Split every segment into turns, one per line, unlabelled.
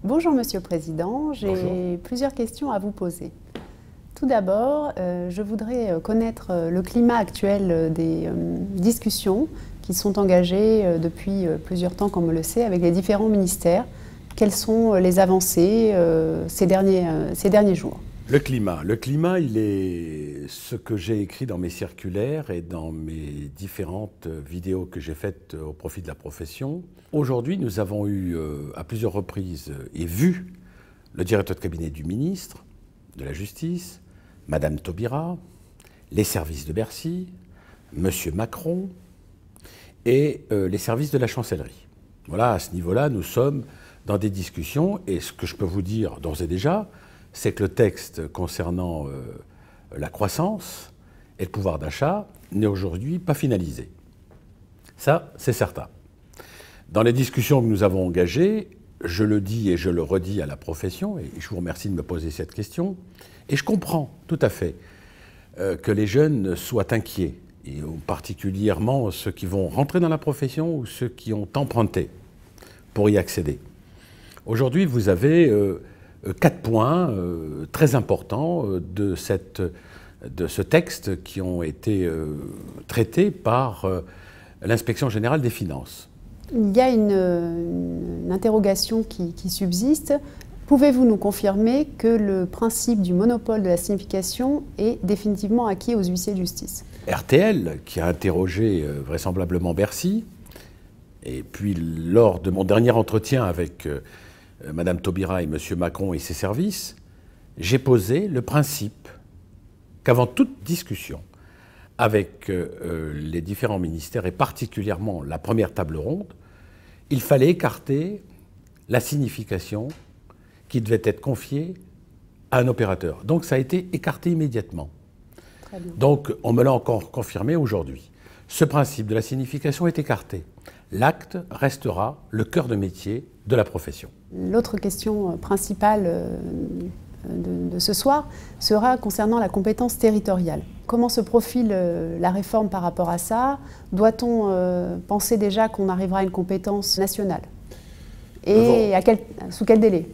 Bonjour Monsieur le Président, j'ai plusieurs questions à vous poser. Tout d'abord, je voudrais connaître le climat actuel des discussions qui sont engagées depuis plusieurs temps, comme on le sait, avec les différents ministères. Quelles sont les avancées ces derniers jours?
Le climat, il est ce que j'ai écrit dans mes circulaires et dans mes différentes vidéos que j'ai faites au profit de la profession. Aujourd'hui, nous avons eu à plusieurs reprises et vu le directeur de cabinet du ministre de la Justice, Madame Taubira, les services de Bercy, Monsieur Macron et les services de la chancellerie. Voilà, à ce niveau-là, nous sommes dans des discussions et ce que je peux vous dire d'ores et déjà, c'est que le texte concernant la croissance et le pouvoir d'achat n'est aujourd'hui pas finalisé. Ça, c'est certain. Dans les discussions que nous avons engagées, je le dis et je le redis à la profession, et je vous remercie de me poser cette question, et je comprends tout à fait que les jeunes soient inquiets, et particulièrement ceux qui vont rentrer dans la profession ou ceux qui ont emprunté pour y accéder. Aujourd'hui, vous avez 4 points très importants de ce texte qui ont été traités par l'Inspection générale des finances.
Il y a une interrogation qui subsiste. Pouvez-vous nous confirmer que le principe du monopole de la signification est définitivement acquis aux huissiers de justice?
RTL, qui a interrogé vraisemblablement Bercy, et puis lors de mon dernier entretien avec Madame Taubira et Monsieur Macron et ses services, j'ai posé le principe qu'avant toute discussion avec les différents ministères, et particulièrement la première table ronde, il fallait écarter la signification qui devait être confiée à un opérateur. Donc ça a été écarté immédiatement.
Très bien.
Donc on me l'a encore confirmé aujourd'hui. Ce principe de la signification est écarté. L'acte restera le cœur de métier de la profession.
L'autre question principale de ce soir sera concernant la compétence territoriale. Comment se profile la réforme par rapport à ça? Doit-on penser déjà qu'on arrivera à une compétence nationale? Et sous quel délai?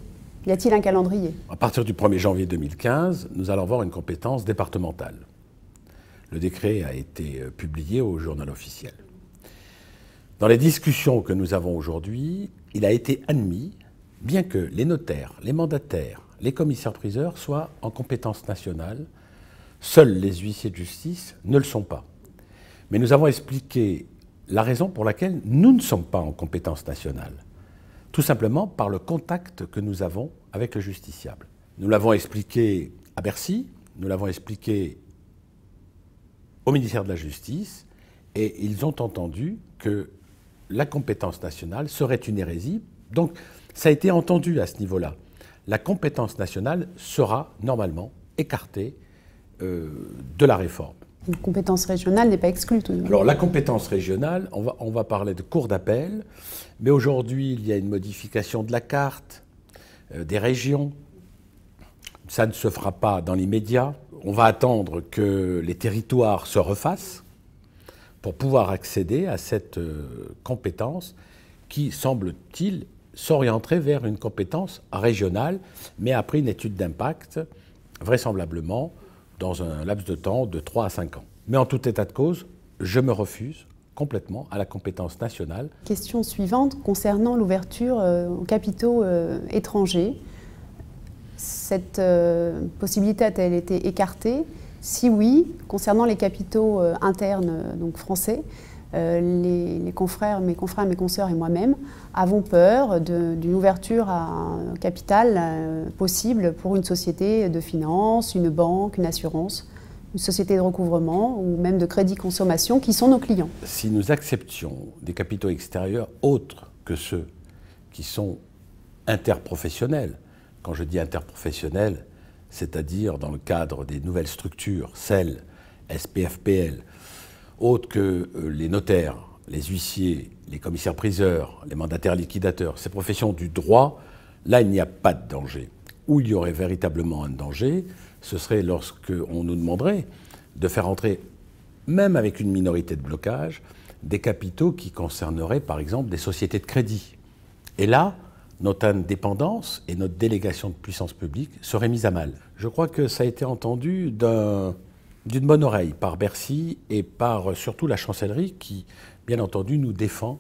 Y a-t-il un calendrier?
À partir du 1er janvier 2015, nous allons avoir une compétence départementale. Le décret a été publié au journal officiel. Dans les discussions que nous avons aujourd'hui, il a été admis, bien que les notaires, les mandataires, les commissaires-priseurs soient en compétence nationale, seuls les huissiers de justice ne le sont pas. Mais nous avons expliqué la raison pour laquelle nous ne sommes pas en compétence nationale. Tout simplement par le contact que nous avons avec le justiciable. Nous l'avons expliqué à Bercy, nous l'avons expliqué au ministère de la Justice, et ils ont entendu que la compétence nationale serait une hérésie. Donc, ça a été entendu à ce niveau-là. La compétence nationale sera normalement écartée de la réforme.
Une compétence régionale n'est pas exclue tout de même.
Alors, la compétence régionale, on va parler de cour d'appel, mais aujourd'hui, il y a une modification de la carte des régions. Ça ne se fera pas dans l'immédiat. On va attendre que les territoires se refassent pour pouvoir accéder à cette compétence qui, semble-t-il, s'orienterait vers une compétence régionale, mais après une étude d'impact, vraisemblablement dans un laps de temps de 3 à 5 ans. Mais en tout état de cause, je me refuse complètement à la compétence nationale.
Question suivante concernant l'ouverture aux capitaux étrangers. Cette possibilité a-t-elle été écartée? Si oui, concernant les capitaux internes, donc français, mes confrères, mes consoeurs et moi-même avons peur d'une ouverture à un capital possible pour une société de finance, une banque, une assurance, une société de recouvrement ou même de crédit consommation qui sont nos clients.
Si nous acceptions des capitaux extérieurs autres que ceux qui sont interprofessionnels, quand je dis interprofessionnels, c'est-à-dire dans le cadre des nouvelles structures, celles SPFPL, autres que les notaires, les huissiers, les commissaires-priseurs, les mandataires liquidateurs, ces professions du droit, là il n'y a pas de danger. Où il y aurait véritablement un danger, ce serait lorsqu'on nous demanderait de faire entrer, même avec une minorité de blocage, des capitaux qui concerneraient par exemple des sociétés de crédit. Et là, notre indépendance et notre délégation de puissance publique seraient mises à mal. Je crois que ça a été entendu d'une bonne oreille par Bercy et par surtout la chancellerie qui, bien entendu, nous défend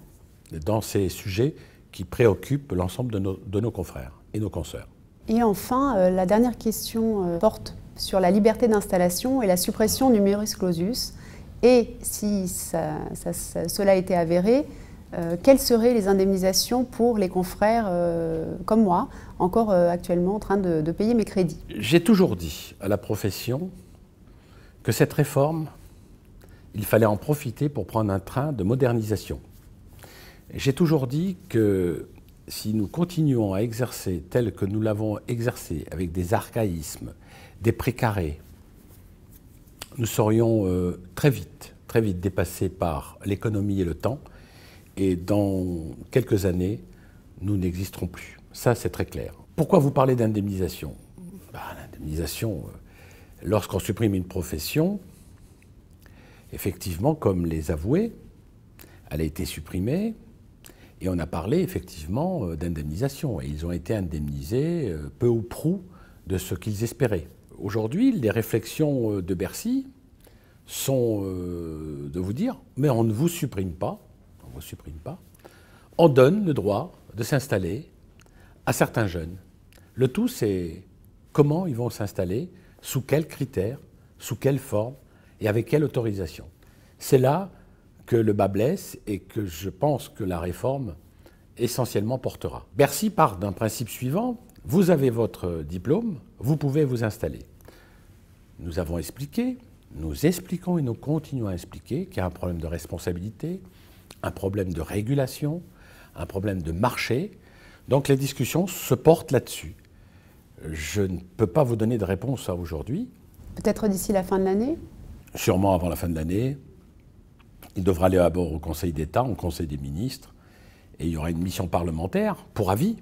dans ces sujets qui préoccupent l'ensemble de nos confrères et nos consoeurs.
Et enfin, la dernière question porte sur la liberté d'installation et la suppression du numerus clausus. Et si cela était avéré, quelles seraient les indemnisations pour les confrères comme moi, encore actuellement en train de payer mes crédits?
J'ai toujours dit à la profession que cette réforme, il fallait en profiter pour prendre un train de modernisation. J'ai toujours dit que si nous continuons à exercer tel que nous l'avons exercé, avec des archaïsmes, des précarés, nous serions très vite dépassés par l'économie et le temps, et dans quelques années, nous n'existerons plus. Ça, c'est très clair. Pourquoi vous parlez d'indemnisation? L'indemnisation, lorsqu'on supprime une profession, effectivement, comme les avoués, elle a été supprimée, et on a parlé effectivement d'indemnisation. Et ils ont été indemnisés peu ou prou de ce qu'ils espéraient. Aujourd'hui, les réflexions de Bercy sont de vous dire « mais on ne vous supprime pas, on donne le droit de s'installer à certains jeunes. Le tout, c'est comment ils vont s'installer, sous quels critères, sous quelle forme et avec quelle autorisation. » C'est là que le bât blesse et que je pense que la réforme essentiellement portera. Bercy part d'un principe suivant, vous avez votre diplôme, vous pouvez vous installer. Nous avons expliqué, nous expliquons et nous continuons à expliquer qu'il y a un problème de responsabilité, un problème de régulation, un problème de marché. Donc les discussions se portent là-dessus. Je ne peux pas vous donner de réponse à aujourd'hui.
Peut-être d'ici la fin de l'année?
Sûrement avant la fin de l'année. Il devra aller d'abord au Conseil d'État, au Conseil des ministres, et il y aura une mission parlementaire pour avis.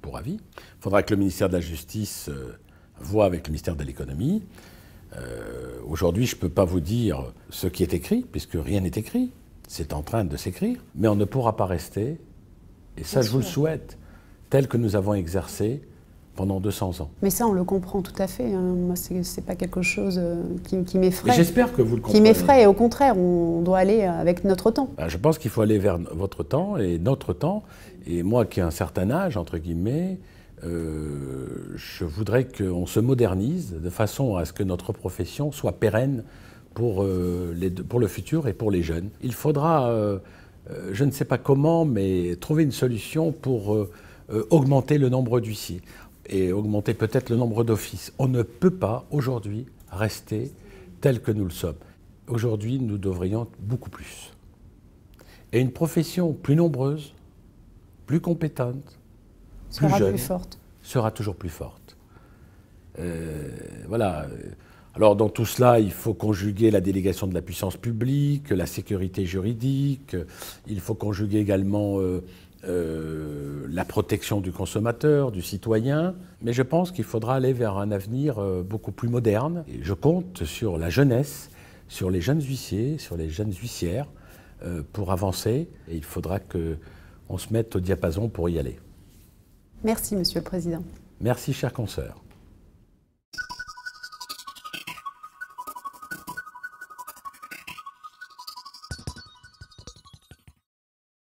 Il faudra que le ministère de la Justice voie avec le ministère de l'Économie. Aujourd'hui, je ne peux pas vous dire ce qui est écrit, puisque rien n'est écrit. C'est en train de s'écrire. Mais on ne pourra pas rester, et ça, je vous le souhaite, tel que nous avons exercé pendant 200 ans.
Mais ça, on le comprend tout à fait. Hein. Moi, c'est pas quelque chose qui m'effraie.
Mais j'espère que vous le comprenez.
Qui m'effraie, et au contraire, on doit aller avec notre temps.
Je pense qu'il faut aller vers votre temps et notre temps. Et moi, qui ai un certain âge, entre guillemets, je voudrais qu'on se modernise de façon à ce que notre profession soit pérenne pour le futur et pour les jeunes. Il faudra, je ne sais pas comment, mais trouver une solution pour augmenter le nombre d'huissiers et augmenter peut-être le nombre d'offices. On ne peut pas aujourd'hui rester tel que nous le sommes. Aujourd'hui, nous devrions beaucoup plus. Et une profession plus nombreuse, plus compétente, plus jeune, sera toujours plus forte. Voilà. Alors dans tout cela, il faut conjuguer la délégation de la puissance publique, la sécurité juridique, il faut conjuguer également la protection du consommateur, du citoyen, mais je pense qu'il faudra aller vers un avenir beaucoup plus moderne. Et je compte sur la jeunesse, sur les jeunes huissiers, sur les jeunes huissières pour avancer, et il faudra qu'on se mette au diapason pour y aller.
Merci, Monsieur le Président.
Merci, chers consoeurs.